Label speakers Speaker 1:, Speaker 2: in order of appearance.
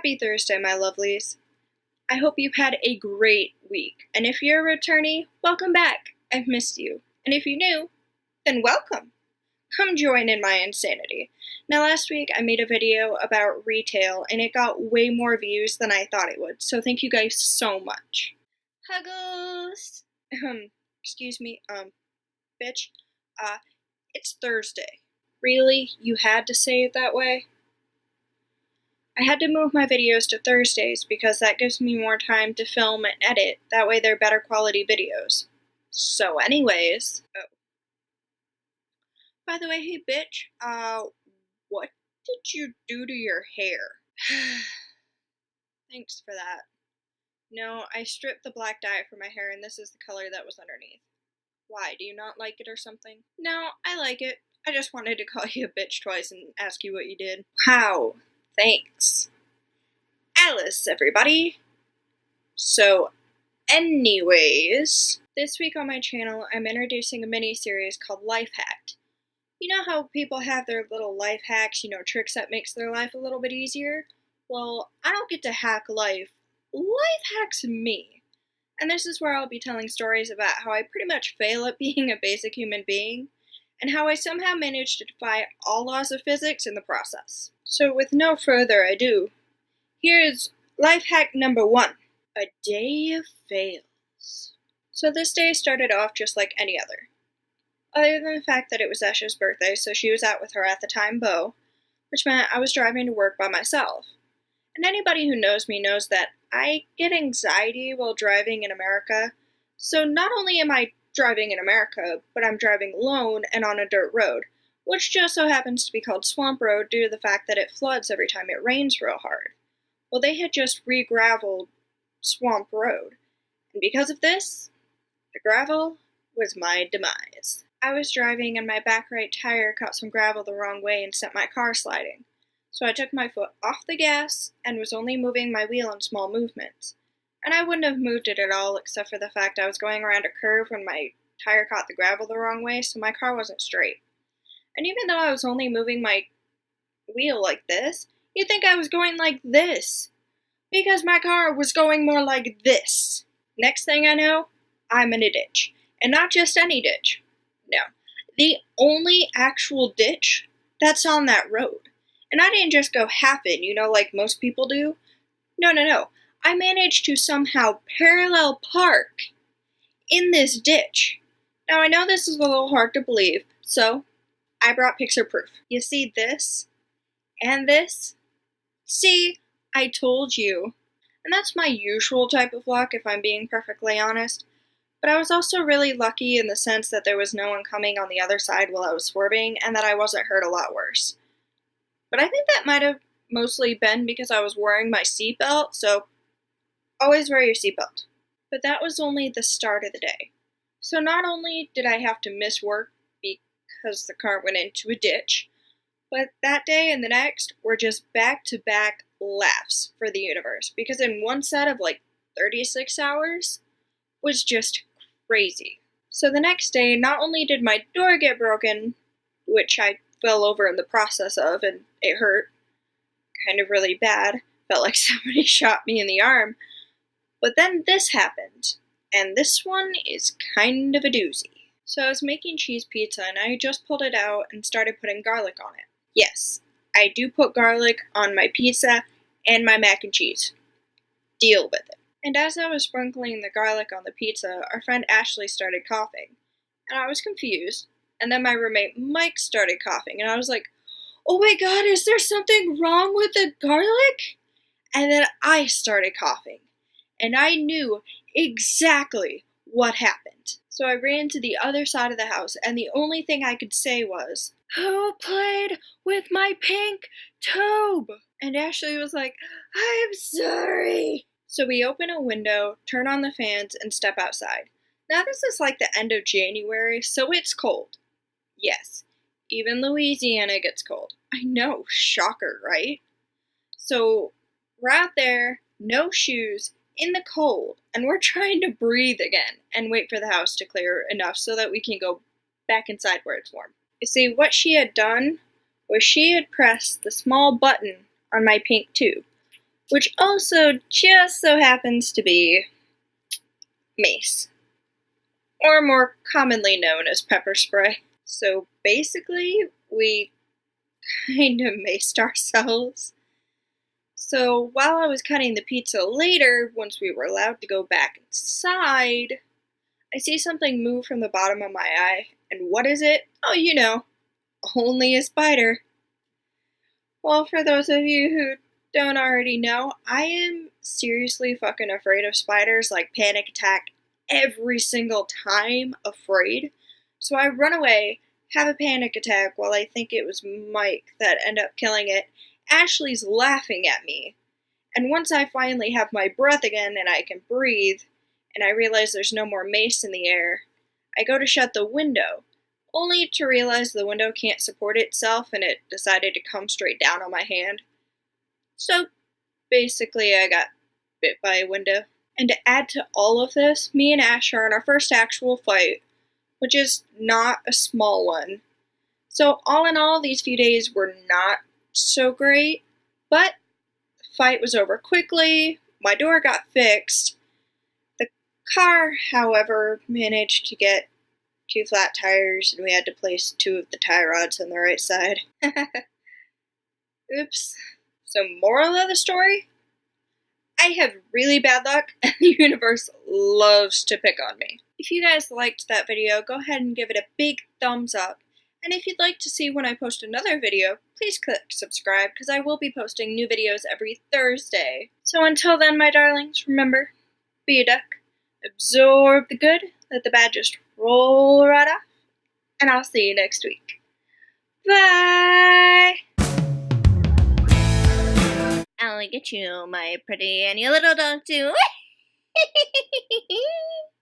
Speaker 1: Happy Thursday, my lovelies. I hope you've had a great week, and if you're a returnee, welcome back. I've missed you. And if you're new, then welcome. Come join in my insanity. Now, last week I made a video about retail, and it got way more views than I thought it would, so thank you guys so much. Huggles! Excuse me, bitch. It's Thursday. Really? You had to say it that way? I had to move my videos to Thursdays because that gives me more time to film and edit. That way they're better quality videos. So anyways... Oh. By the way, hey bitch, what did you do to your hair? Thanks for that. No, I stripped the black dye from my hair and this is the color that was underneath. Why, do you not like it or something? No, I like it. I just wanted to call you a bitch twice and ask you what you did. Wow. Thanks. Alice, everybody! So, anyways, this week on my channel, I'm introducing a mini-series called Lifehacked. You know how people have their little life hacks, tricks that makes their life a little bit easier? Well, I don't get to hack life. Life hacks me. And this is where I'll be telling stories about how I pretty much fail at being a basic human being, and how I somehow managed to defy all laws of physics in the process. So with no further ado, here's life hack number 1. A day of fails. So this day started off just like any other. Other than the fact that it was Esha's birthday, so she was out with her at the time beau, which meant I was driving to work by myself. And anybody who knows me knows that I get anxiety while driving in America, so not only am I driving in America, but I'm driving alone and on a dirt road, which just so happens to be called Swamp Road due to the fact that it floods every time it rains real hard. Well, they had just re-graveled Swamp Road, and because of this, the gravel was my demise. I was driving and my back right tire caught some gravel the wrong way and sent my car sliding. So I took my foot off the gas and was only moving my wheel in small movements. And I wouldn't have moved it at all except for the fact I was going around a curve when my tire caught the gravel the wrong way, so my car wasn't straight. And even though I was only moving my wheel like this, you'd think I was going like this. Because my car was going more like this. Next thing I know, I'm in a ditch. And not just any ditch. No, the only actual ditch that's on that road. And I didn't just go half in, like most people do. No. I managed to somehow parallel park in this ditch. Now, I know this is a little hard to believe, so I brought picture proof. You see this? And this? See, I told you. And that's my usual type of luck, if I'm being perfectly honest. But I was also really lucky in the sense that there was no one coming on the other side while I was swerving, and that I wasn't hurt a lot worse. But I think that might have mostly been because I was wearing my seatbelt, so always wear your seatbelt. But that was only the start of the day. So not only did I have to miss work because the car went into a ditch, but that day and the next were just back-to-back laughs for the universe, because in one set of 36 hours was just crazy. So the next day, not only did my door get broken, which I fell over in the process of, and it hurt kind of really bad, felt like somebody shot me in the arm, but then this happened, and this one is kind of a doozy. So I was making cheese pizza, and I just pulled it out and started putting garlic on it. Yes, I do put garlic on my pizza and my mac and cheese. Deal with it. And as I was sprinkling the garlic on the pizza, our friend Ashley started coughing. And I was confused. And then my roommate Mike started coughing. And I was like, oh my god, is there something wrong with the garlic? And then I started coughing. And I knew exactly what happened. So I ran to the other side of the house. And the only thing I could say was, who played with my pink tube? And Ashley was like, I'm sorry. So we open a window, turn on the fans, and step outside. Now this is like the end of January, so it's cold. Yes, even Louisiana gets cold. I know, shocker, right? So we're out there, no shoes, in the cold, and we're trying to breathe again and wait for the house to clear enough so that we can go back inside where it's warm. You see, what she had done was she had pressed the small button on my pink tube, which also just so happens to be mace, or more commonly known as pepper spray. So basically, we kind of maced ourselves. So while I was cutting the pizza later, once we were allowed to go back inside, I see something move from the bottom of my eye. And what is it? Oh, you know, only a spider. Well, for those of you who don't already know, I am seriously fucking afraid of spiders, like panic attack every single time afraid. So I run away, have a panic attack while I think it was Mike that ended up killing it. Ashley's laughing at me. And once I finally have my breath again and I can breathe, and I realize there's no more mace in the air, I go to shut the window, only to realize the window can't support itself and it decided to come straight down on my hand. So basically, I got bit by a window. And to add to all of this, me and Ash are in our first actual fight, which is not a small one. So all in all, these few days were not so great, but the fight was over quickly, my door got fixed. The car, however, managed to get 2 flat tires, and we had to place 2 of the tie rods on the right side. Oops. So moral of the story? I have really bad luck, and the universe loves to pick on me. If you guys liked that video, go ahead and give it a big thumbs up. And if you'd like to see when I post another video, please click subscribe, because I will be posting new videos every Thursday. So until then, my darlings, remember, be a duck, absorb the good, let the bad just roll right off, and I'll see you next week. Bye! I'll get you, my pretty and your little dog too.